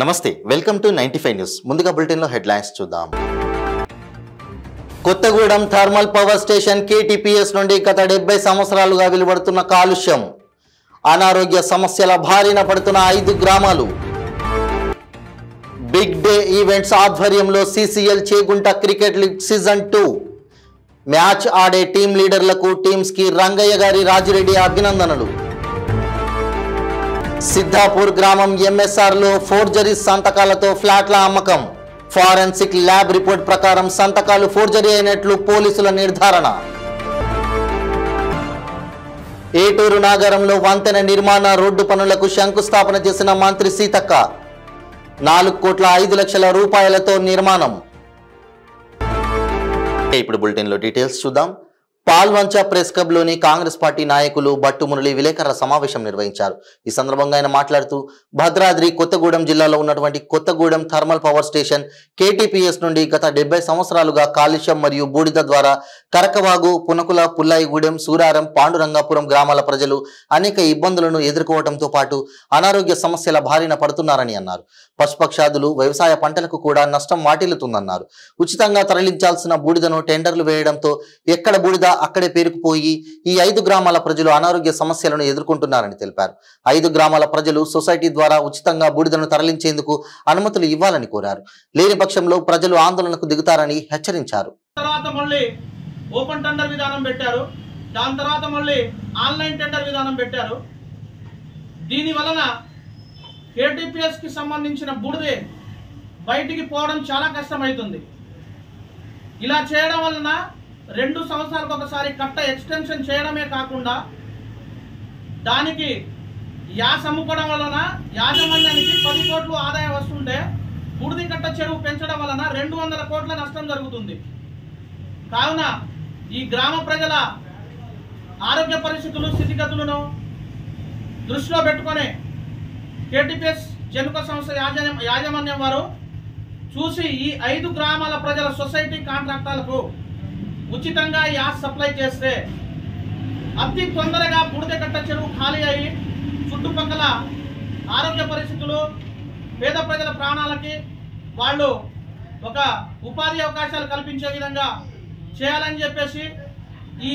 నమస్తే welcome to 95 news ముందుగా bulletin లో హెడ్లైన్స్ చూద్దాం. Kothagudem thermal power station KTPS నుండి గత 70 సంవత్సరాలుగా వెలువడుతున్న కాలుష్యం, అనారోగ్య సమస్యల బారిన పడుతున్న 5 గ్రామాలు. బిగ్ డే ఈవెంట్స్ ఆధ్వర్యంలో CCL Chegunta cricket league season 2 match ఆడే టీం లీడర్లకు టీమ్స్ కి రంగయ్య గారి రాజిరెడ్డి అభినందనలు. సిద్ధాపూర్ గ్రామం ఎంఎస్ఆర్ లో ఫోర్జరీ సంతకాలతో ఫ్లాట్ల అమ్మకం. ఫారెన్సిక్ ల్యాబ్ రిపోర్ట్ ప్రకారం సంతకాలు ఫోర్జరీ అయినట్లు పోలీసుల నిర్ధారణ. ఏటూరు నగరంలో వంతెన నిర్మాణ రోడ్డు పనులకు శంకుస్థాపన చేసిన మంత్రి సీతక్క. 4,05,00,000 రూపాయలతో నిర్మాణం. ఇప్పుడు బులెటిన్ లో డీటెయిల్స్ చూద్దాం. పాల్వంచ ప్రెస్ క్లబ్ లోని కాంగ్రెస్ పార్టీ నాయకులు బట్టు మురళి విలేకరుల సమావేశం నిర్వహించారు. ఈ సందర్భంగా ఆయన మాట్లాడుతూ భద్రాద్రి కొత్తగూడెం జిల్లాలో ఉన్నటువంటి Kothagudem thermal power station KTPS నుండి గత 70 సంవత్సరాలుగా కాలుష్యం మరియు బూడిద ద్వారా కరకవాగు, పునకుల, పుల్లాయిగూడెం, సూరారం, పాండురంగాపురం గ్రామాల ప్రజలు అనేక ఇబ్బందులను ఎదుర్కోవడంతో పాటు అనారోగ్య సమస్యల బారిన పడుతున్నారని అన్నారు. పశుపక్షాదులు, వ్యవసాయ పంటలకు కూడా నష్టం వాటిల్లుతుందన్నారు. ఉచితంగా తరలించాల్సిన బూడిదను టెండర్లు వేయడంతో ఎక్కడ బూడిద అక్కడే పేరుకుపోయి ఈ 5 గ్రామాల ప్రజలు అనారోగ్య సమస్యలను ఎదుర్కొంటున్నారని తెలిపారు. 5 గ్రామాల ప్రజలు సొసైటీ ద్వారా ఉచితంగా బూడిదను తరలించేందుకు అనుమతులు ఇవ్వాలని కోరారు. లేని పక్షంలో ప్రజలు ఆందోళనకు దిగుతారని హెచ్చరించారు. ఓపెన్ టెండర్ విధానం పెట్టారు. దాని తర్వాత మళ్ళీ ఆన్లైన్ టెండర్ విధానం పెట్టారు. దీని వలన కేటీపీఎస్ కి సంబంధించిన బూడిదే బయటికి పోవడం చాలా కష్టమవుతుంది. ఇలా చేయడం వలన 2 సంవత్సరాలకు ఒకసారి కట్ట ఎక్స్టెన్షన్ చేయడమే కాకుండా దానికి యాస అమ్ముకోవడం వలన యాజమాన్యానికి 10 కోట్లు ఆదాయం వస్తుంటే బూడిది కట్ట చెరువు పెంచడం వలన 200 కోట్ల నష్టం జరుగుతుంది. కావున ఈ గ్రామ ప్రజల ఆరోగ్య పరిస్థితులు, స్థితిగతులను దృష్టిలో పెట్టుకొని కేటీపీఎస్ జనుక సంస్థ యాజమాన్యం వారు చూసి ఈ 5 గ్రామాల ప్రజల సొసైటీ కాంట్రాక్టర్లకు ఉచితంగా యాస్ సప్లై చేస్తే అతి తొందరగా బూడిద కట్ట చెరువు ఖాళీ అయ్యి చుట్టుపక్కల ఆరోగ్య పరిస్థితులు, పేద ప్రజల ప్రాణాలకి వాళ్ళు ఒక ఉపాధి అవకాశాలు కల్పించే విధంగా చేయాలని చెప్పేసి ఈ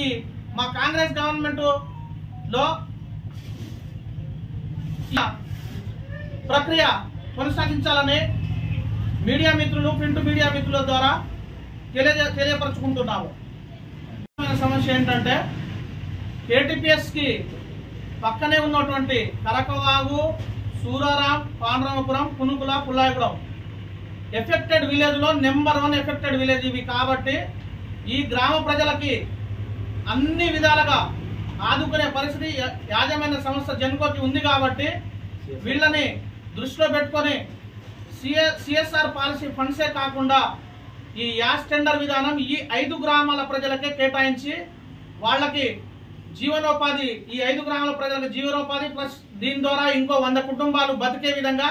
మా కాంగ్రెస్ గవర్నమెంట్లో ప్రక్రియ కొనసాగించాలని మీడియా మిత్రులు, ప్రింట్ మీడియా మిత్రుల ద్వారా తెలియపరచుకుంటున్నాము. సమస్య ఏంటంటే కేటీపీఎస్ కి పక్కనే ఉన్నటువంటి కరకవాగు, సూరారాం, పాండురంగపురం, పునుకుల, పుల్లాయిగూడెం ఎఫెక్టెడ్ విలేజ్ లో నెంబర్ 1 ఎఫెక్టెడ్ విలేజ్ ఇవి. కాబట్టి ఈ గ్రామ ప్రజలకి అన్ని విధాలుగా ఆదుకునే పరిస్థితి యాజమాన్య సంస్థ జెన్కోకి ఉంది. కాబట్టి వీళ్ళని దృష్టిలో పెట్టుకొని సిఎస్ఆర్ పాలసీ ఫండ్సే కాకుండా ఈ యాస్ టెండర్ విధానం ఈ 5 గ్రామాల ప్రజలకే కేటాయించి వాళ్ళకి జీవనోపాధి, ఈ 5 గ్రామాల ప్రజలకు జీవనోపాధి ప్లస్ దీని ద్వారా ఇంకో 100 కుటుంబాలు బతికే విధంగా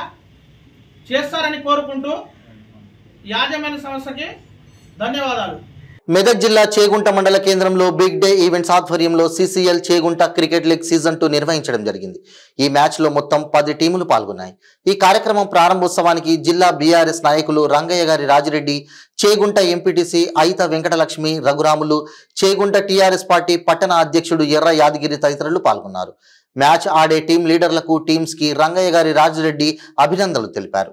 చేస్తారని కోరుకుంటూ యాజమాన్య సంస్థకి ధన్యవాదాలు. మెదక్ జిల్లా చేగుంట మండల కేంద్రంలో బిగ్ డే ఈవెంట్స్ ఆధ్వర్యంలో CCL Chegunta cricket league season 2 నిర్వహించడం జరిగింది. ఈ మ్యాచ్ లో మొత్తం 10 టీములు పాల్గొన్నాయి. ఈ కార్యక్రమం ప్రారంభోత్సవానికి జిల్లా బీఆర్ఎస్ నాయకులు రంగయ్య గారి రాజిరెడ్డి, చేగుంట ఎంపీటీసీ అయిత వెంకటలక్ష్మి, రఘురాములు, చేగుంట టీఆర్ఎస్ పార్టీ పట్టణ అధ్యక్షుడు ఎర్ర యాదగిరి తదితరులు పాల్గొన్నారు. మ్యాచ్ ఆడే టీం లీడర్లకు టీమ్స్ కి రంగయ్య గారి రాజిరెడ్డి అభినందనలు తెలిపారు.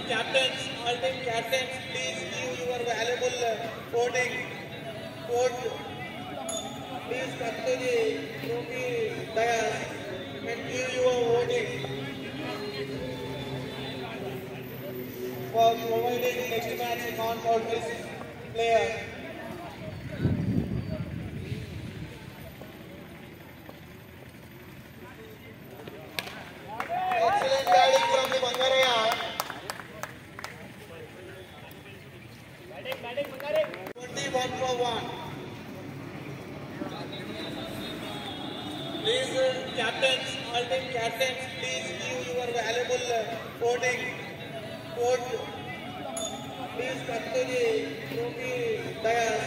Captains, all team captains, please give your valuable voting vote. Please come to the trophy dais and give your voting for providing next match non-for this player. Excellent batting from the Bangaraya. 21 for 1. Please, captains, all team captains, please give your valuable voting vote. Please come to the trophy dais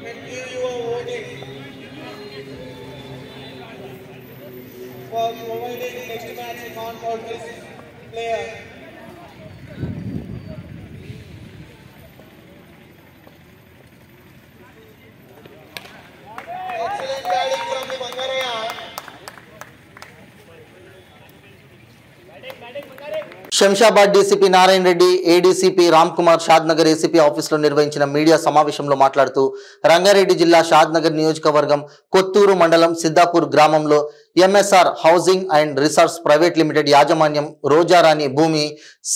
and give your voting. for providing next match account for this player. Excellent batting from the Bangaraya. Shamshabad DCP Narayana Reddy, ADCP Ram Kumar Shadnagar ACP ఆఫీసులో నిర్వహించిన media సమావేశంలో మాట్లాడుతూ రంగారెడ్డి జిల్లా షాద్నగర్ నియోజకవర్గం కొత్తూరు మండలం సిద్దాపూర్ గ్రామంలో MSR housing and resorts private limited యాజమాన్యం రోజారాణి భూమి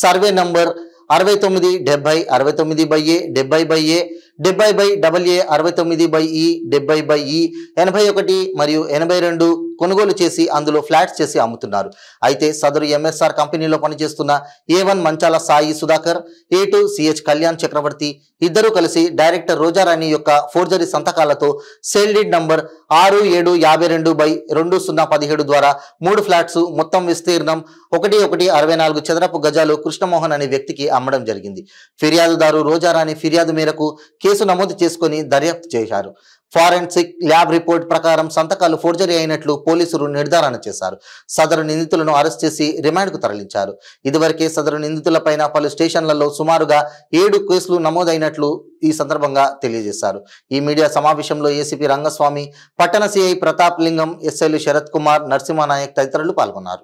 survey number 69/70 69/A 70/A 70/AA 69/E 70/E 81 మరియు 82 కొనుగోలు చేసి అందులో ఫ్లాట్స్ చేసి అమ్ముతున్నారు. అయితే సదరు ఎంఎస్ఆర్ కంపెనీలో పనిచేస్తున్న A1 మంచాల సాయి సుధాకర్, A2 సిహెచ్ కళ్యాణ్ చక్రవర్తి ఇద్దరు కలిసి డైరెక్టర్ రోజారాణి యొక్క ఫోర్జరీ సంతకాలతో సేల్ డీడ్ నంబర్ 6752/2017 ద్వారా 3 ఫ్లాట్స్ మొత్తం విస్తీర్ణం 1164 చదరపు గజాలు కృష్ణమోహన్ అనే వ్యక్తికి అమ్మడం జరిగింది. ఫిర్యాదుదారు రోజారాణి ఫిర్యాదు మేరకు కేసు నమోదు చేసుకుని దర్యాప్తు చేశారు. ఫారెన్సిక్ ల్యాబ్ రిపోర్ట్ ప్రకారం సంతకాలు ఫోర్జరీ అయినట్లు పోలీసులు నిర్ధారణ చేశారు. సదరు నిందితులను అరెస్ట్ చేసి రిమాండ్కు తరలించారు. ఇదివరకే సదరు నిందితులపైన పలు స్టేషన్లలో సుమారుగా 7 కేసులు నమోదైనట్లు ఈ సందర్భంగా తెలియజేశారు. ఈ మీడియా సమావేశంలో ఏసీపీ రంగస్వామి, పట్టణ సిఐ ప్రతాప్ లింగం, ఎస్ఐలు శరత్ కుమార్, నరసింహనాయక్ తదితరులు పాల్గొన్నారు.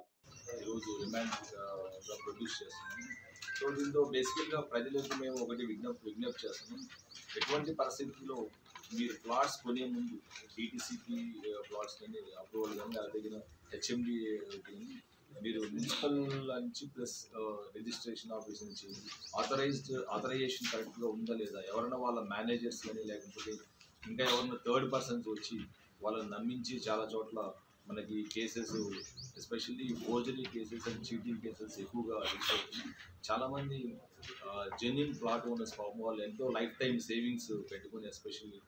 ప్రజలకు మేము ఒకటి విజ్ఞప్తి చేస్తున్నాం. ఎటువంటి పరిస్థితుల్లో మీరు ప్లాట్స్ కొనే ముందు డిటిసిపి ప్లాట్స్ కానీ అప్రూవల్ కానీ అలాగే హెచ్ఎండి మీరు మున్సిపల్ నుంచి ప్లస్ రిజిస్ట్రేషన్ ఆఫీస్ నుంచి ఆథరైజేషన్ కరెక్ట్గా ఉందా లేదా, ఎవరైనా వాళ్ళ మేనేజర్స్ కానీ లేకపోతే ఇంకా ఎవరైనా థర్డ్ పర్సన్స్ వచ్చి వాళ్ళని నమ్మించి చాలా చోట్ల మనకి cases especially forgery cases and cheating cases ఎక్కువగా రిజిస్టర్ అవుతుంది. చాలామంది జెన్యూన్ ప్లాట్ ఓనర్స్ పాపం వాళ్ళు ఎంతో లైఫ్ టైం సేవింగ్స్ పెట్టుకుని ఎస్పెషల్లీ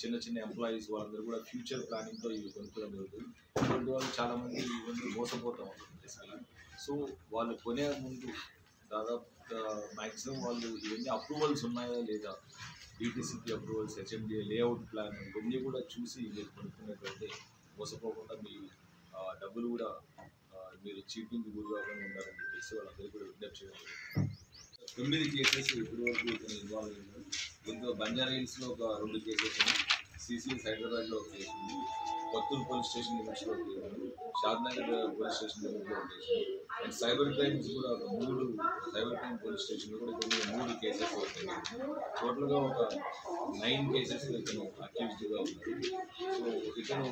చిన్న చిన్న ఎంప్లాయీస్ వాళ్ళందరూ కూడా ఫ్యూచర్ ప్లానింగ్తో ఇవి కొనుక్కోవడం జరుగుతుంది. ఇటువంటి వాళ్ళు చాలామంది ఇవన్నీ మోసపోతూ ఉంటారు బేసికలీ. సో వాళ్ళు కొనే ముందు దాదాపు మ్యాక్సిమం వాళ్ళు ఇవన్నీ అప్రూవల్స్ ఉన్నాయా లేదా, DTCP approvals, HMDA layout plan ఇవన్నీ కూడా చూసి మీరు కొనుక్కున్నట్లయితే మోసపోకుండా మీ డబ్బులు కూడా మీరు చీటింగ్కి గురి కాకుండా ఉండాలని చెప్పేసి వాళ్ళందరూ కూడా విజ్ఞప్తి చేయాలి. 9 కేసెస్ ఇప్పటి వరకు ఇన్వాల్వ్ అయ్యారు. దీంతో బంజారా హిల్స్లో ఒక 2 కేసెస్ ఉన్నాయి, సిసిఎస్ హైదరాబాద్లో ఒక కేసు ఉంది, కొత్తూరు పోలీస్ స్టేషన్ లిమిట్స్లో ఒక కేసు ఉంది, షాద్నగర్ పోలీస్ స్టేషన్ లిమిట్లో ఒక కేసు ఉంది, అండ్ సైబర్ క్రైమ్స్ కూడా ఒక 3 సైబర్ క్రైమ్ పోలీస్ స్టేషన్లో కూడా కొన్ని 3 కేసెస్ అవుతాయి. టోటల్గా ఒక 9 కేసెస్ ఇతను అక్యూజ్డ్గా ఉన్నారు. సో ఇతను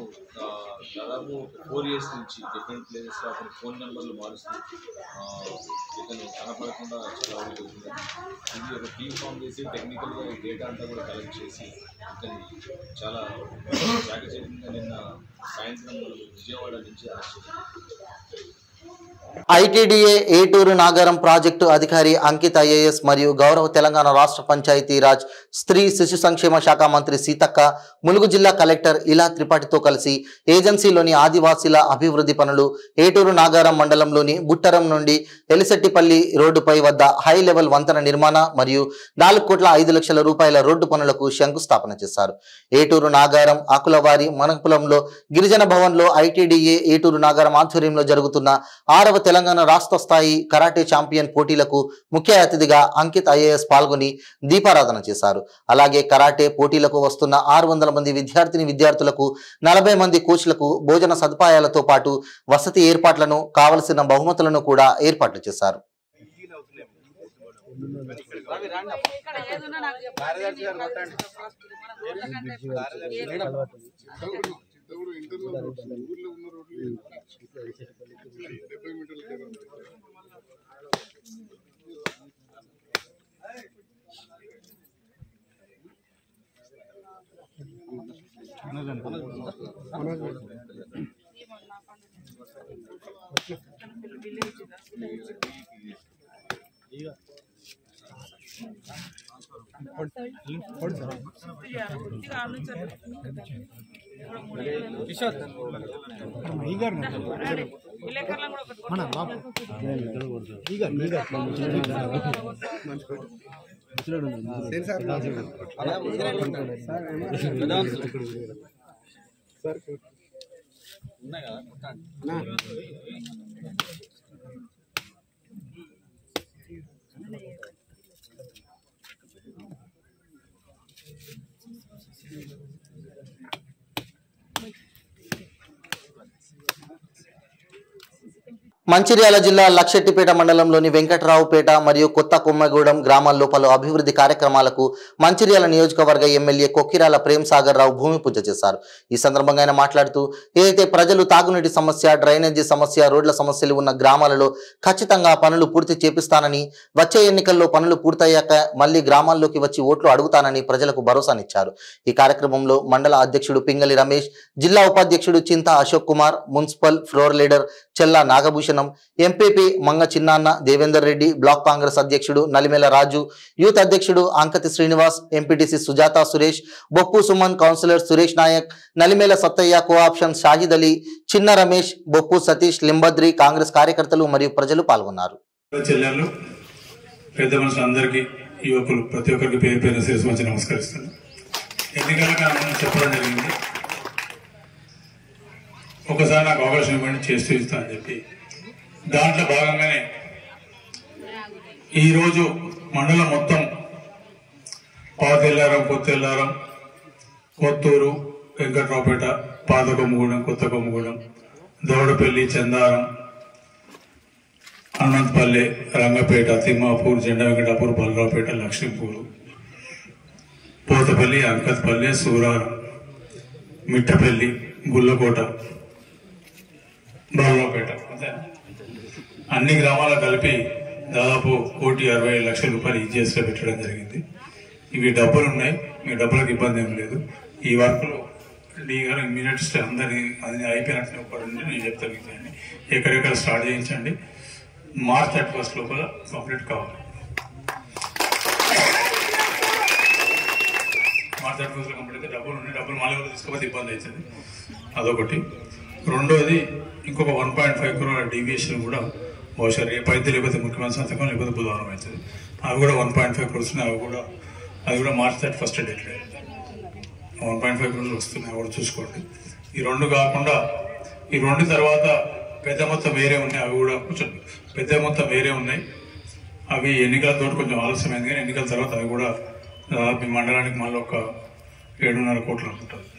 దాదాపు 4 years నుంచి డిఫరెంట్ ప్లేసెస్లో అతని ఫోన్ నెంబర్లు మారుస్తూ ఇతను కనపడకుండా చాలా వరకు అవుతున్నారు. ఇది ఒక టీమ్ ఫామ్ చేసి టెక్నికల్గా ఈ డేటా అంతా కూడా కలెక్ట్ చేసి ఇతన్ని చాలా చాకచక్యంగా నిన్న సాయంత్రం విజయవాడ నుంచి అరెస్ట్ చేశారు. ఐటీడీఏ ఏటూరు నాగారం ప్రాజెక్టు అధికారి అంకిత్ ఐఏఎస్ మరియు గౌరవ తెలంగాణ రాష్ట్ర పంచాయతీరాజ్ స్త్రీ శిశు సంక్షేమ శాఖ మంత్రి సీతక్క, ములుగు జిల్లా కలెక్టర్ ఇలా త్రిపాఠితో కలిసి ఏజెన్సీలోని ఆదివాసీల అభివృద్ధి పనులు ఏటూరు నాగారం మండలంలోని బుట్టరం నుండి ఎలిసెట్టిపల్లి రోడ్డుపై వద్ద హై లెవెల్ వంతెన నిర్మాణ మరియు 4,05,00,000 రూపాయల రోడ్డు పనులకు శంకుస్థాపన చేశారు. ఏటూరు నాగారం ఆకులవారి మనపులంలో గిరిజన భవన్లో ఐటీడీఏ ఏటూరు నాగారం ఆధ్వర్యంలో జరుగుతున్న 6వ తెలంగాణ రాష్ట్ర స్థాయి కరాటే ఛాంపియన్ పోటీలకు ముఖ్య అతిథిగా అంకిత్ ఐఏఎస్ పాల్గొని దీపారాధన చేశారు. అలాగే కరాటే పోటీలకు వస్తున్న 600 మంది విద్యార్థులకు 40 మంది కోచ్లకు భోజన సదుపాయాలతో పాటు వసతి ఏర్పాట్లను, కావలసిన బహుమతులను కూడా ఏర్పాట్లు చేశారు. మంచిర్యాల జిల్లా లక్షెట్టిపేట మండలంలోని వెంకటరావుపేట మరియు కొత్త కొమ్మగూడెం గ్రామాల్లో పలు అభివృద్ధి కార్యక్రమాలకు మంచిర్యాల నియోజకవర్గ ఎమ్మెల్యే కొక్కిరాల ప్రేమ్ సాగర్ రావు భూమి పూజ చేశారు. ఈ సందర్భంగా ఆయన మాట్లాడుతూ ఏదైతే ప్రజలు తాగునీటి సమస్య, డ్రైనేజీ సమస్య, రోడ్ల సమస్యలు ఉన్న గ్రామాలలో ఖచ్చితంగా పనులు పూర్తి చేపిస్తానని, వచ్చే ఎన్నికల్లో పనులు పూర్తయ్యాక మళ్లీ గ్రామాల్లోకి వచ్చి ఓట్లు అడుగుతానని ప్రజలకు భరోసానిచ్చారు. ఈ కార్యక్రమంలో మండల అధ్యక్షుడు పింగళి రమేష్, జిల్లా ఉపాధ్యక్షుడు Chinta Ashok Kumar, municipal floor leader Chella Nagabhushanam, MPP Manga Chinnanna, Devender Reddy, black Congress అధ్యక్షుడు నలిమేల రాజు, యూత్ అధ్యక్షుడు Ankathi Srinivas, MPTC Sujatha Suresh, Boppu Suman, councillor Suresh Naik, Nalimela Sattaiah, cooption Shahid Ali, చిన్న రమేష్, బొప్పు సతీష్, లింబద్రి, కాంగ్రెస్ కార్యకర్తలు మరియు ప్రజలు పాల్గొన్నారు. పెద్ద మనుషులందరికీ, యువకులు ప్రతి ఒక్కరికి పేరు పేరు శిరస్సు వచ్చి నమస్కరిస్తున్నాను. ఎన్నికల కారణం చెప్పడం జరిగింది. ఒకసారి నాకు అవకాశం ఇవ్వండి, చేస్తూ ఇస్తా అని చెప్పి దాంట్లో భాగంగానే ఈరోజు మండలం మొత్తం పాతెల్లారం, కొత్తెల్లారం, కొత్తూరు, వెంకట్రావుపేట, పాత కొమ్మగూడెం, కొత్త కొమ్మగూడెం, దౌడపల్లి, చందారం, అనంతపల్లె, రంగపేట, తిమ్మాపూర్, జెండా వెంకటాపూర్, బలరావుపేట, లక్ష్మీపూరు, పోతపల్లి, అంకత్పల్లె, సూరారం, మిట్టపల్లి, గుల్లకోట, బలరావుపేట, అన్ని గ్రామాలు కలిపి దాదాపు 1,60,00,000 రూపాయలు ఈజీఎస్లో పెట్టడం జరిగింది. ఇవి డబ్బులు ఉన్నాయి, మీ డబ్బులకు ఇబ్బంది ఏం లేదు. ఈ వర్క్లు మినిట్స్ అందరి అది అయిపోయినట్టు ఒకటి నేను చెప్తాను. ఎక్కడెక్కడ స్టార్ట్ చేయించండి. మార్చ్ 31 లోపల కంప్లీట్ కావాలి. మార్చ్ 31 కంప్లీట్ అయితే డబ్బులు ఉన్నాయి. డబ్బులు మళ్ళీ తీసుకోకపోతే ఇబ్బంది అవుతుంది. అదొకటి. రెండోది, ఇంకొక 1.5 crore డీవియేషన్ కూడా బహుశా రేపు అయితే, లేకపోతే ముఖ్యమంత్రి సంతకం, లేకపోతే బుధవారం అవుతుంది. అవి కూడా 1.5 crores ఉన్నాయి. అది కూడా మార్చ్ 31 డేట్ లేదు. 1.5 crores వస్తున్నాయి. అవి కూడా చూసుకోండి. ఈ రెండు కాకుండా ఈ రెండు తర్వాత పెద్ద మొత్తం వేరే ఉన్నాయి. అవి కూడా కొంచెం పెద్ద మొత్తం వేరే ఉన్నాయి. అవి ఎన్నికలతో కొంచెం ఆలస్యమైంది, కానీ ఎన్నికల తర్వాత అవి కూడా మీ మండలానికి మళ్ళీ ఒక 7.5 కోట్లు అనుకుంటుంది.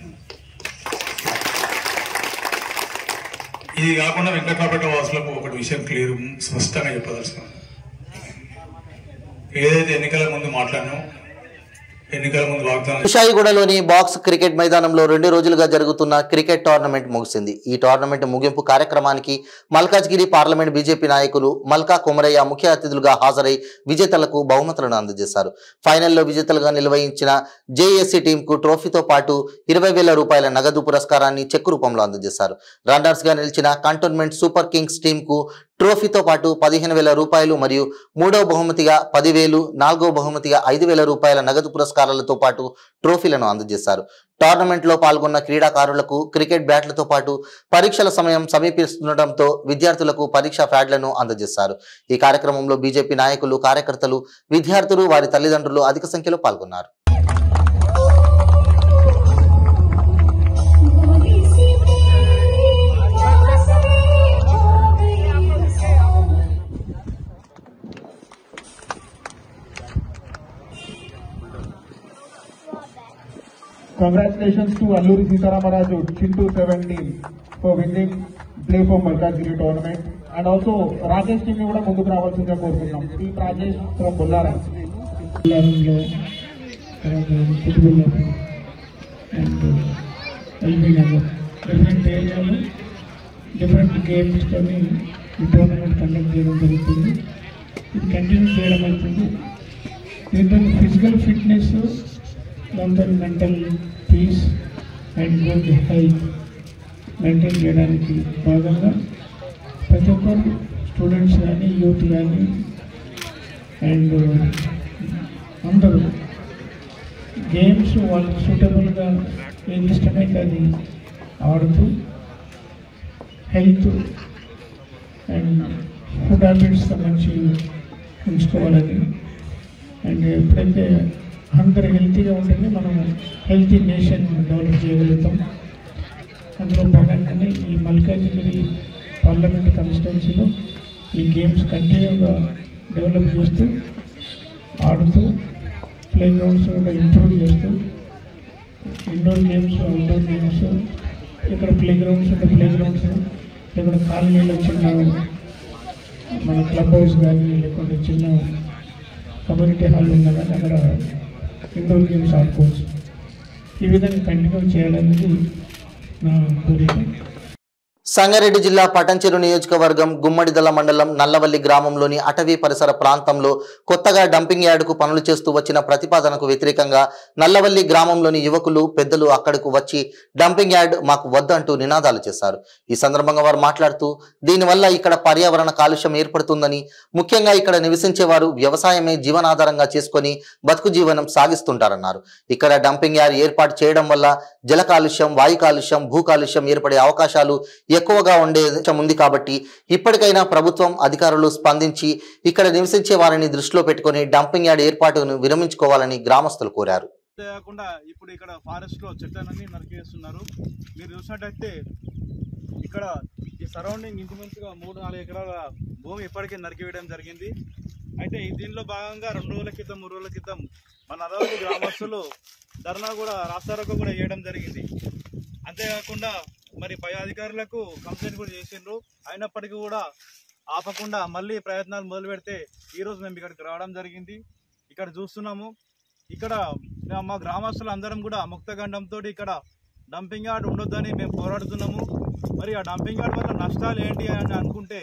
ఇది కాకుండా వెంకట్రావుపేట వాసులకు ఒకటి విషయం క్లియర్ స్పష్టంగా చెప్పదలుచుకున్నాను. ఏదైతే ఎన్నికల ముందు మాట్లాడినాం, ఎన్నికల ముందు వాగ్దానం. కుషాయిగూడలోని బాక్స్ క్రికెట్ మైదానంలో 2 రోజులుగా జరుగుతున్న క్రికెట్ టోర్నమెంట్ ముగిసింది. ఈ టోర్నమెంట్ ముగింపు కార్యక్రమానికి మల్కాజ్గిరి పార్లమెంట్ బీజేపీ నాయకులు మల్కా కొమరయ్య ముఖ్య అతిథులుగా హాజరై విజేతలకు బహుమతులను అందజేశారు. ఫైనల్లో విజేతలుగా నిర్వహించిన జేఏసీ టీంకు ట్రోఫీతో పాటు 20,000 రూపాయల నగదు పురస్కారాన్ని చెక్ రూపంలో అందజేశారు. రన్నర్స్ గా నిలిచిన కంటోన్మెంట్ సూపర్ కింగ్స్ టీంకు ట్రోఫీతో పాటు 15,000 రూపాయలు మరియు 3వ బహుమతిగా 10,000, 4వ బహుమతిగా 5,000 రూపాయల నగదు పురస్కారాలతో పాటు ట్రోఫీలను అందజేశారు. టోర్నమెంట్ లో పాల్గొన్న క్రీడాకారులకు క్రికెట్ బ్యాట్లతో పాటు పరీక్షల సమయం సమీపిస్తుండటంతో విద్యార్థులకు పరీక్షా ప్యాడ్లను అందజేశారు. ఈ కార్యక్రమంలో బీజేపీ నాయకులు, కార్యకర్తలు, విద్యార్థులు, వారి తల్లిదండ్రులు అధిక సంఖ్యలో పాల్గొన్నారు. Congratulations to Alluri Sitaramarazu, Chintu 17 for winning play for Malkajgiri tournament, and also Rajesh team kuda munduku ravalsinదిగా కోరుతున్నాం. ఈ Rajesh from Bollara different areas different games toni ఈ టోర్నమెంట్ కండక్ట్ చేయడం జరుగుతుంది. ఇది కంటిన్యూ చేయడం అవుతుంది. దీంట్లో physical fitness, mental peace and good health maintain చేయడానికి భాగంగా ప్రతి ఒక్కరు స్టూడెంట్స్ కానీ, యూత్ కానీ అండ్ అందరూ గేమ్స్ వాళ్ళకి సూటబుల్గా ఏది ఇష్టమైతే అది ఆడుతూ హెల్త్ అండ్ ఫుడ్ హ్యాబిట్స్ మంచి ఉంచుకోవాలని, అండ్ ఎప్పుడైతే అందరూ హెల్తీగా ఉంటేనే మనం హెల్తీ నేషన్ డెవలప్ చేయగలుగుతాం. అండ్ ఎప్పుడైతే అందరూ హెల్తీగా ఉంటారో మనం హెల్తీ నేషన్ డెవలప్ చేయగలుగుతాం. అండ్ ఎప్పుడైతే అందరూ హెల్తీగా ఉంటారో మనం హెల్తీ నేషన్ డెవలప్ చేయగలుగుతాం. అండ్ ఎప్పుడైతే అందరూ హెల్తీగా ఉంటారో మనం హెల్తీ నేషన్ డెవలప్ చేయగలుగుతాం. అందులో భాగంగానే ఈ మల్కాజిగిరి పార్లమెంట్ కాన్స్టిట్యున్సీలో ఈ గేమ్స్ కంటిన్యూగా డెవలప్ చేస్తూ ఆడుతూ ప్లే గ్రౌండ్స్ కూడా ఇంప్రూవ్ చేస్తూ ఇండోర్ గేమ్స్ అవుట్డోర్ గేమ్స్ ఇక్కడ ప్లే గ్రౌండ్స్ ఇక్కడ కాలనీలో చిన్న మన క్లబ్ హౌస్ కానీ లేకుంటే చిన్న కమ్యూనిటీ హాల్ ఉన్నా కానీ అక్కడ ఇండోర్ గేమ్స్ ఆడుకోవచ్చు. ఈ విధంగా కంటిన్యూ చేయాలనేది నా కోరిక. సంగారెడ్డి జిల్లా పటంచెరు నియోజకవర్గం గుమ్మడిదల మండలం నల్లవల్లి గ్రామంలోని అటవీ పరిసర ప్రాంతంలో కొత్తగా డంపింగ్ యార్డుకు పనులు చేస్తూ వచ్చిన ప్రతిపాదనకు వ్యతిరేకంగా నల్లవల్లి గ్రామంలోని యువకులు పెద్దలు అక్కడకు వచ్చి డంపింగ్ యార్డ్ మాకు వద్దంటూ నినాదాలు చేశారు. ఈ సందర్భంగా వారు మాట్లాడుతూ దీనివల్ల ఇక్కడ పర్యావరణ కాలుష్యం ఏర్పడుతుందని, ముఖ్యంగా ఇక్కడ నివసించేవారు వ్యవసాయమే జీవనాధారంగా చేసుకొని బతుకు జీవనం సాగిస్తుంటారన్నారు. ఇక్కడ డంపింగ్ యార్డ్ ఏర్పాటు చేయడం వల్ల జల కాలుష్యం, వాయు కాలుష్యం, భూ కాలుష్యం ఏర్పడే అవకాశాలు ఎక్కువగా ఉంది కాబట్టి ఇప్పటికైనా ప్రభుత్వం అధికారులు స్పందించి ఇక్కడ నివసించే వారిని దృష్టిలో పెట్టుకుని డంపింగ్ యార్డ్ ఏర్పాటును విరమించుకోవాలని గ్రామస్తులు కోరారు. అంతేకాకుండా ఇప్పుడు ఇక్కడ ఫారెస్ట్ లో చెట్లన్నీ నరికేస్తున్నారు. మీరు చూసినట్టయితే ఇక్కడ ఈ సరౌండింగ్ ఇంచుమించుగా 3-4 ఎకరాల భూమి ఇప్పటికే నరికివేయడం జరిగింది. అయితే దీనిలో భాగంగా 2 రోజుల క్రితం 3 రోజుల క్రితం మన నల్లవల్లి గ్రామస్తులు ధర్నా కూడా రాస్తారోకో కూడా చేయడం జరిగింది. అంతేకాకుండా మరి పై అధికారులకు కంప్లైంట్ కూడా చేసిండ్రు. అయినప్పటికీ కూడా ఆపకుండా మళ్ళీ ప్రయత్నాలు మొదలు పెడితే ఈరోజు మేము ఇక్కడికి రావడం జరిగింది. ఇక్కడ చూస్తున్నాము, ఇక్కడ మా గ్రామస్తులు అందరం కూడా ముక్తగండంతో ఇక్కడ డంపింగ్ యార్డ్ ఉండొద్దని మేము పోరాడుతున్నాము. మరి ఆ డంపింగ్ యార్డ్ వల్ల నష్టాలు ఏంటి అని అనుకుంటే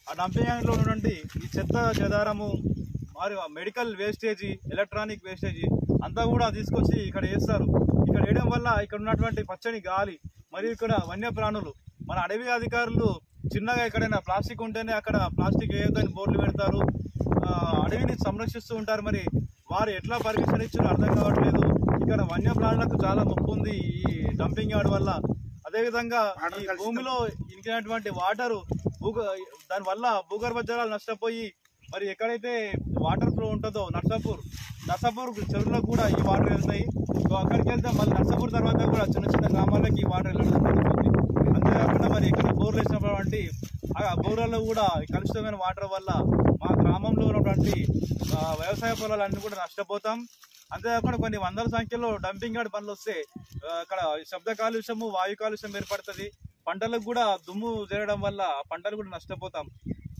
ఆ డంపింగ్ యార్డ్లో ఉన్నటువంటి ఈ చెత్త చెదారము, మరి మెడికల్ వేస్టేజీ, ఎలక్ట్రానిక్ వేస్టేజీ అంతా కూడా తీసుకొచ్చి ఇక్కడ వేస్తారు. ఇక్కడ వేయడం వల్ల ఇక్కడ ఉన్నటువంటి పచ్చని గాలి మరియు ఇక్కడ వన్యప్రాణులు, మన అడవి అధికారులు చిన్నగా ఎక్కడైనా ప్లాస్టిక్ ఉంటేనే అక్కడ ప్లాస్టిక్ వేయొద్దని బోర్డులు పెడతారు, అడవిని సంరక్షిస్తూ ఉంటారు. మరి వారు ఎట్లా పర్మిషన్ ఇచ్చారో అర్థం కావట్లేదు. ఇక్కడ వన్యప్రాణులకు చాలా ముప్పు ఉంది ఈ డంపింగ్ యార్డ్ వల్ల. అదేవిధంగా ఈ భూమిలో ఇంకినటువంటి వాటరు దానివల్ల భూగర్భ జలాలు నష్టపోయి మరి ఎక్కడైతే వాటర్ ఫ్లో ఉంటుందో నర్సాపూర్ చెరువులకు కూడా ఈ వాటర్ వెళ్తాయి. సో అక్కడికి వెళ్తే మళ్ళీ నర్సాపూర్ తర్వాత కూడా చిన్న చిన్న గ్రామాలకి ఈ వాటర్ వెళ్ళడం జరుగుతుంది. అంతేకాకుండా మరి ఇక్కడ బోర్లు వేసినటువంటి ఆ బోర్లలో కూడా కలుషితమైన వాటర్ వల్ల మా గ్రామంలో ఉన్నటువంటి వ్యవసాయ పొలాలన్నీ కూడా నష్టపోతాం. అంతేకాకుండా కొన్ని వందల సంఖ్యలో డంపింగ్ యార్డ్ పనులు వస్తే అక్కడ శబ్ద కాలుష్యము, వాయు కాలుష్యం ఏర్పడుతుంది. పంటలకు కూడా దుమ్ము జరగడం వల్ల పంటలు కూడా నష్టపోతాం.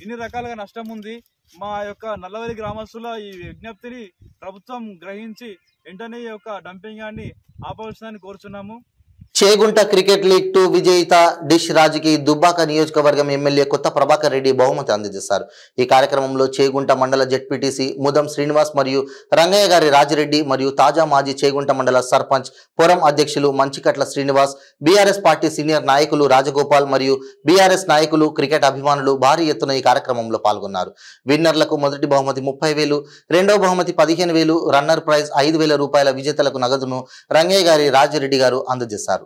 ఇన్ని రకాలుగా నష్టం ఉంది. మా యొక్క నల్లవల్లి గ్రామస్తుల ఈ విజ్ఞప్తిని ప్రభుత్వం గ్రహించి వెంటనే ఈ యొక్క డంపింగ్ యార్డ్ని ఆపవలసిందని కోరుచున్నాము. చేగుంట క్రికెట్ లీగ్ 2 విజేత డిష్ రాజుకి దుబ్బాక నియోజకవర్గం ఎమ్మెల్యే కొత్త ప్రభాకర్ రెడ్డి బహుమతి అందజేశారు. ఈ కార్యక్రమంలో చేగుంట మండల జెడ్పీటీసీ ముదం శ్రీనివాస్ మరియు రంగయ్య గారి రాజిరెడ్డి మరియు తాజా మాజీ చేగుంట మండల సర్పంచ్ పొరం అధ్యక్షులు Manchikatla Srinivas, BRS party senior నాయకులు రాజగోపాల్ మరియు బీఆర్ఎస్ నాయకులు, క్రికెట్ అభిమానులు భారీ ఎత్తున ఈ కార్యక్రమంలో పాల్గొన్నారు. విన్నర్లకు మొదటి బహుమతి 30,000, రెండవ బహుమతి 15,000, రన్నర్ ప్రైజ్ 5,000 రూపాయల, విజేతలకు నగదును రంగయ్య గారి రాజిరెడ్డి గారు అందజేశారు.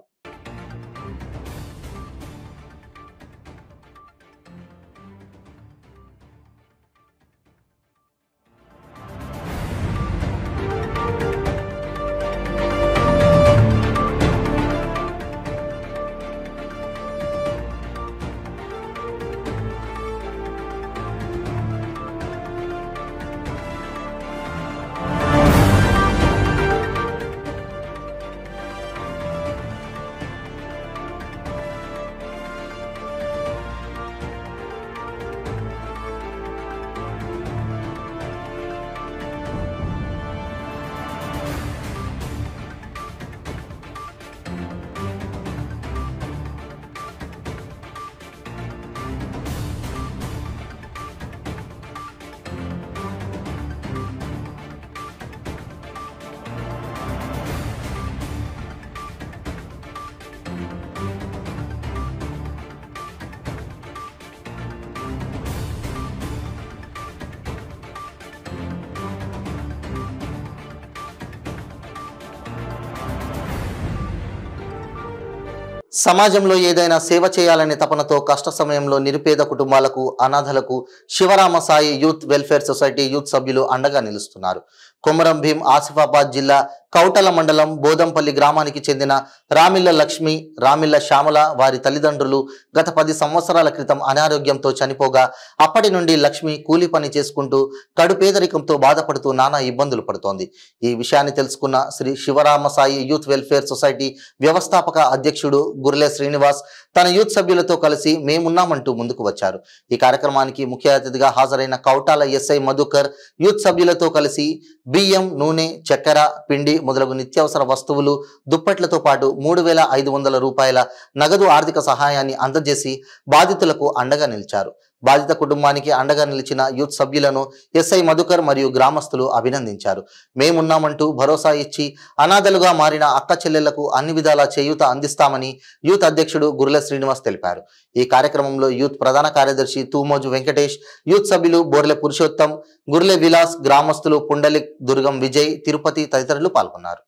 సమాజంలో ఏదైనా సేవ చేయాలనే తపనతో కష్ట సమయంలో నిరుపేద కుటుంబాలకు, అనాథలకు Shivarama Sai youth welfare society youth సభ్యులు అండగా నిలుస్తున్నారు. కొమరం భీం ఆసిఫాబాద్ జిల్లా కౌటల మండలం బోదంపల్లి గ్రామానికి చెందిన రామిళ్ల లక్ష్మి, రామిళ్ల శ్యామల వారి తల్లిదండ్రులు గత 10 సంవత్సరాల క్రితం అనారోగ్యంతో చనిపోగా అప్పటి నుండి లక్ష్మి కూలి పని చేసుకుంటూ కడు పేదరికంతో బాధపడుతూ నానా ఇబ్బందులు పడుతోంది. ఈ విషయాన్ని తెలుసుకున్న Shri Sivaramasai youth welfare society వ్యవస్థాపక అధ్యక్షుడు గుర్లే శ్రీనివాస్ తన యూత్ సభ్యులతో కలిసి మేమున్నామంటూ ముందుకు వచ్చారు. ఈ కార్యక్రమానికి ముఖ్య అతిథిగా హాజరైన కౌటాల ఎస్ఐ మధుకర్ యూత్ సభ్యులతో కలిసి బియ్యం, నూనె, చక్కెర, పిండి మొదలగు నిత్యావసర వస్తువులు, దుప్పట్లతో పాటు 3,500 రూపాయల నగదు ఆర్థిక సహాయాన్ని అందజేసి బాధితులకు అండగా నిలిచారు. బాధిత కుటుంబానికి అండగా నిలిచిన యూత్ సభ్యులను ఎస్ఐ మధుకర్ మరియు గ్రామస్తులు అభినందించారు. మేమున్నామంటూ భరోసా ఇచ్చి అనాథలుగా మారిన అక్క చెల్లెళ్లకు అన్ని విధాలా చేయూత అందిస్తామని యూత్ అధ్యక్షుడు గుర్లె శ్రీనివాస్ తెలిపారు. ఈ కార్యక్రమంలో యూత్ ప్రధాన కార్యదర్శి తూమోజు వెంకటేష్, యూత్ సభ్యులు బోర్లె పురుషోత్తం, గుర్లె విలాస్, గ్రామస్తులు పుండలిక్, దుర్గం విజయ్, తిరుపతి తదితరులు పాల్గొన్నారు.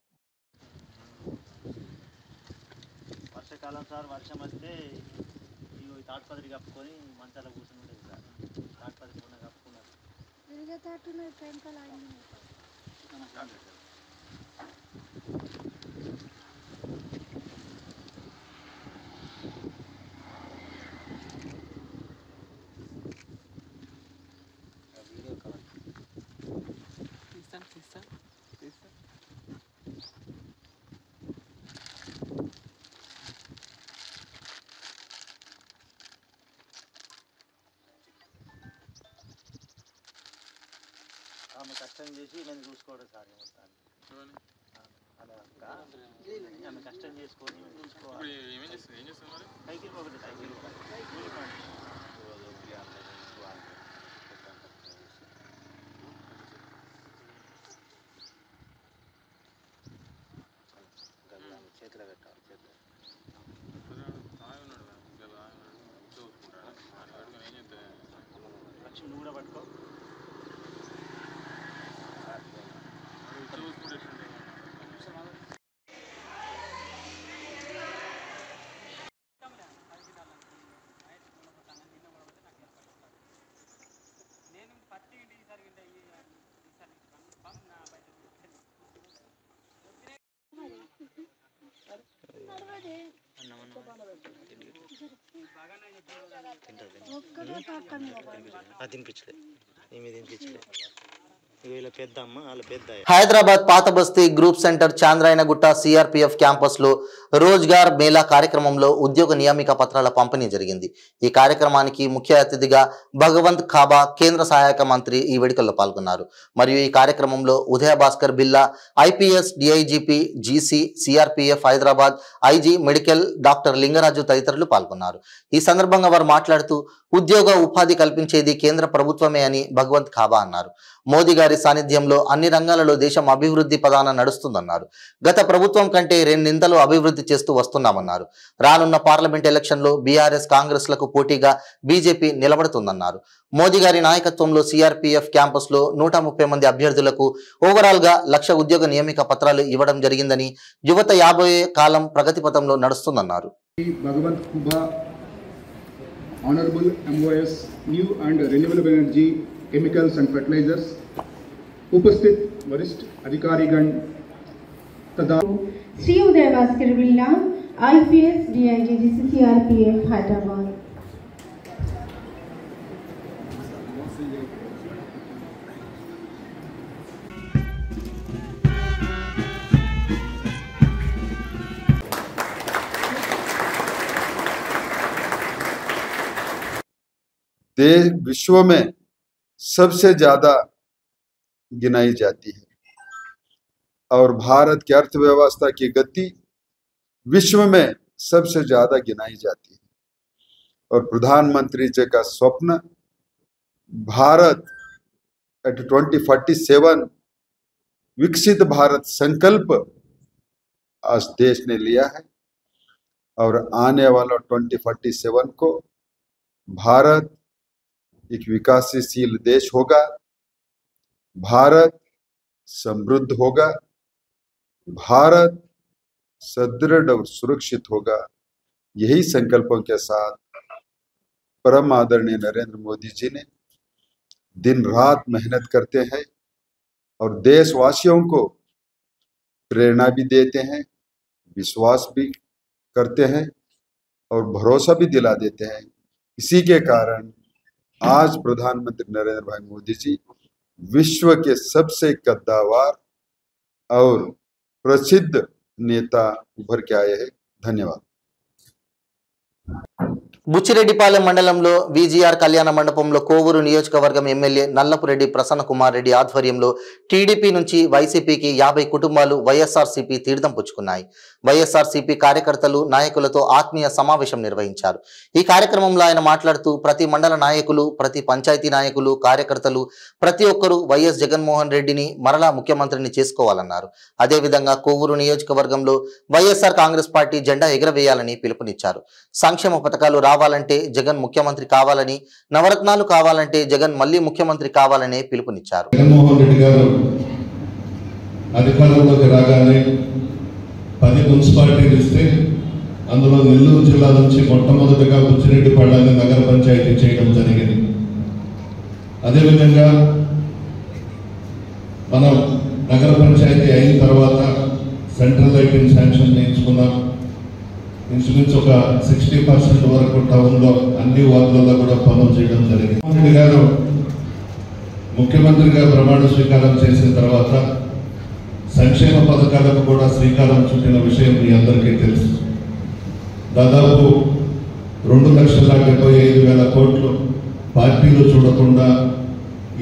వర్షాకాలం సార్, వర్షం వస్తే ఈ తాటిపత్రి కప్పుకొని మంచాల కూర్చొని ఉండేది సార్. తాటిపత్రి కూడా కప్పుకున్నారు. వీడియో కావాలి. తీస్తాను. ఆమె కష్టం చేసి నేను చూసుకోవడం సార్ మొత్తాన్ని. ఆమె కష్టం చేసుకొని చూసుకోవాలి. సైకిల్ ఒకటి సైకిల్ చేతిలో పెట్టాలి. చేతిలో లక్ష్మి కూడా పట్టుకో. తినిపించలే, ఏమి తినిపించలే. వీళ్ళ పెద్ద అమ్మ, వాళ్ళ పెద్ద. హైదరాబాద్ పాత బస్తీ group centre Chandrayangutta CRPF campus లో రోజ్గార్ మేళా కార్యక్రమంలో ఉద్యోగ నియామక పత్రాల పంపిణీ జరిగింది. ఈ కార్యక్రమానికి ముఖ్య అతిథిగా భగవంత్ ఖాబా కేంద్ర సహాయక మంత్రి ఈ వేడుకల్లో పాల్గొన్నారు. మరియు ఈ కార్యక్రమంలో Udaya Bhaskar Billa, IPS, DIGP, GC, CRPF Hyderabad IG medical doctor Lingaraju తదితరులు పాల్గొన్నారు. ఈ సందర్భంగా వారు మాట్లాడుతూ ఉద్యోగ ఉపాధి కల్పించేది కేంద్ర ప్రభుత్వమే అని భగవంత్ ఖాబా అన్నారు. మోదీ గారి సాన్నిధ్యంలో అన్ని రంగాలలో దేశం అభివృద్ధి పదాన నడుస్తుందన్నారు. గత ప్రభుత్వం కంటే 2 అభివృద్ధి చేస్తూ వస్తున్నామన్నారు. రానున్న పార్లమెంట్ ఎలక్షన్లో బీఆర్ఎస్, కాంగ్రెస్లకు పోటీగా బీజేపీ నిలబడుతుందన్నారు. మోదీ గారి నాయకత్వంలో సిఆర్పిఎఫ్ క్యాంపస్ లో 130 మంది అభ్యర్థులకు ఓవరాల్ గా 1,00,000 ఉద్యోగ నియామక పత్రాలు ఇవ్వడం జరిగిందని, యువత 50 కాలం ప్రగతి పథంలో నడుస్తుందన్నారు. Bhagavanth Khaba, Honorable MOS, New and Renewable Energy, Chemicals and Fertilizers, उपस्थित वरिष्ठ अधिकारीगण तथा श्री उदय भास्कर बिल्ला, IPS, DIGGC, CRPF हैदराबाद। देश विश्व में सबसे ज्यादा गिनाई जाती है और भारत की अर्थव्यवस्था की गति विश्व में सबसे ज्यादा गिनाई जाती है। और प्रधानमंत्री जी का स्वप्न भारत एट 2047 विकसित भारत संकल्प आज देश ने लिया है और आने वाला 2047 को भारत एक विकासशील देश होगा, भारत समृद्ध होगा, भारत सदृढ़ और सुरक्षित होगा। यही संकल्पों के साथ परम आदरणीय नरेंद्र मोदी जी ने दिन रात मेहनत करते हैं और देशवासियों को प्रेरणा भी देते हैं, विश्वास भी करते हैं और भरोसा भी दिला देते हैं। इसी के कारण आज प्रधानमंत्री नरेंद्र भाई मोदी जी विश्व के सबसे कद्दावर और प्रसिद्ध नेता उभर के आए हैं। धन्यवाद। బుచ్చిరెడ్డిపాలెం మండలంలో విజిఆర్ కళ్యాణ మండపంలో కోవూరు నియోజకవర్గం ఎమ్మెల్యే నల్లపురెడ్డి ప్రసన్న కుమార్ రెడ్డి ఆధ్వర్యంలో టీడీపీ నుంచి వైసీపీకి 50 కుటుంబాలు వైఎస్ఆర్సీపీ తీర్థం పుచ్చుకున్నాయి. వైఎస్ఆర్సీపీ కార్యకర్తలు నాయకులతో ఆత్మీయ సమావేశం నిర్వహించారు. ఈ కార్యక్రమంలో ఆయన మాట్లాడుతూ ప్రతి మండల నాయకులు, ప్రతి పంచాయతీ నాయకులు, కార్యకర్తలు ప్రతి ఒక్కరూ వైఎస్ జగన్మోహన్ రెడ్డిని మరలా ముఖ్యమంత్రిని చేసుకోవాలన్నారు. అదేవిధంగా కోవూరు నియోజకవర్గంలో వైఎస్ఆర్ కాంగ్రెస్ పార్టీ జెండా ఎగరవేయాలని పిలుపునిచ్చారు. సంక్షేమ పథకాలు రావాలంటే జగన్ ముఖ్యమంత్రి కావాలని, నవరత్నాలు కావాలంటే జగన్ మళ్ళీ ముఖ్యమంత్రి కావాలనే పిలుపునిచ్చారు. జగన్మోహన్ రెడ్డి గారు అధికారంలోకి రాగానే 10 మున్సిపాలిటీలు ఇస్తే అందులో నెల్లూరు జిల్లా నుంచి మొట్టమొదటిగా బుచ్చిరెడ్డిపాళెం నగర పంచాయతీ చేయడం జరిగింది. అదేవిధంగా మనం నగర పంచాయతీ అయిన తర్వాత సెంట్రల్ లైటింగ్ శాంక్షన్ చేయించుకున్నాం. ఇంచుమించు ఒక 60% వరకు టౌన్లో అన్ని వార్డులలో కూడా పనులు చేయడం జరిగింది. రెడ్డి గారు ముఖ్యమంత్రిగా ప్రమాణ స్వీకారం చేసిన తర్వాత సంక్షేమ పథకాలకు కూడా శ్రీకారం చుట్టిన విషయం మీ అందరికీ తెలుసు. దాదాపు 2,75,000 కోట్లు పార్టీలు చూడకుండా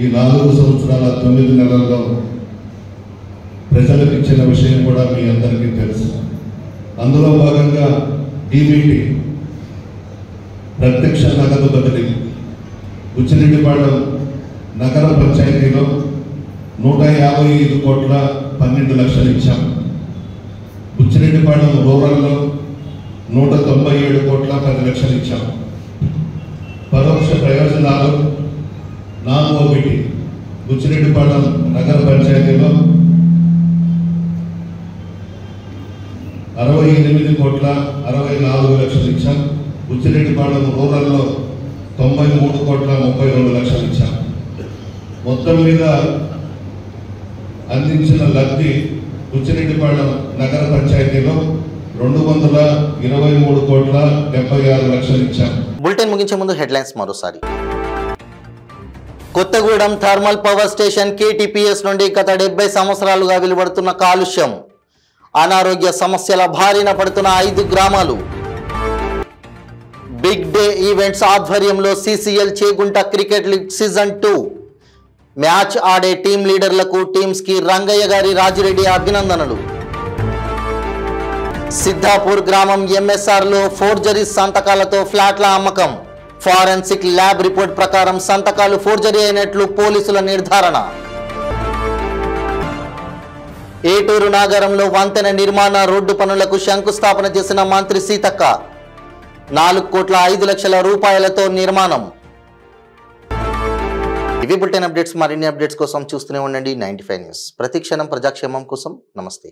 ఈ 4 సంవత్సరాల 9 నెలల్లో ప్రజలకు ఇచ్చిన విషయం కూడా మీ అందరికీ తెలుసు. అందులో భాగంగా డీబీటీ ప్రత్యక్ష నగదు బదిలీ బుచ్చిరెడ్డిపాళెం నగర పంచాయతీలో 155 కోట్ల 12 లక్షలు ఇచ్చాం. బుచ్చిరెడ్డిపాళెం రూరల్లో 197 కోట్ల 10 లక్షలు ఇచ్చాం. పరోక్ష ప్రయోజనాలు 4 బుచ్చిరెడ్డిపాళెం నగర పంచాయతీలో 68 కోట్ల 64 లక్షలు ఇచ్చాం. బుచ్చిరెడ్డిపాళెం రూరల్లో 93 కోట్ల 32 లక్షలు ఇచ్చాం. మొత్తం మీద అందించిన లబ్ధి బుచ్చిరెడ్డిపాళెం నగర పంచాయతీలో 223 కోట్ల 76 లక్షలు ఇచ్చాం. బులెటిన్ ముగించే ముందు హెడ్లైన్స్ మరోసారి. Kothagudem thermal power station KTPS నుండి గత 70 సంవత్సరాలుగా వెలువడుతున్న కాలుష్యం, అనారోగ్య సమస్యల బారిన పడుతున్న 5 గ్రామాలు. బిగ్ డే ఈవెంట్స్ ఆధ్వర్యంలో CCL Chegunta cricket league season 2 match ఆడే టీం లీడర్లకు, టీమ్స్ కి రంగయ్య గారి రాజిరెడ్డి అభినందనలు. సిద్ధాపూర్ గ్రామం ఎంఎస్ఆర్ లో ఫోర్జరీ సంతకాలతో ఫ్లాట్ల అమ్మకం. ఫారెన్సిక్ ల్యాబ్ రిపోర్ట్ ప్రకారం సంతకాలు ఫోర్జరీ అయినట్లు పోలీసుల నిర్ధారణ. ఏటూరు నాగరంలో వంతెన నిర్మాణ రోడ్డు పనులకు శంకుస్థాపన చేసిన మంత్రి సీతక్క. 4 కోట్ల 5 లక్షల రూపాయలతో నిర్మాణం. ఇవి బులెటిన్ అప్డేట్స్. మరిన్ని అప్డేట్స్ కోసం చూస్తూనే ఉండండి 95 న్యూస్. ప్రతి క్షణం ప్రజాక్షేమం కోసం. నమస్తే.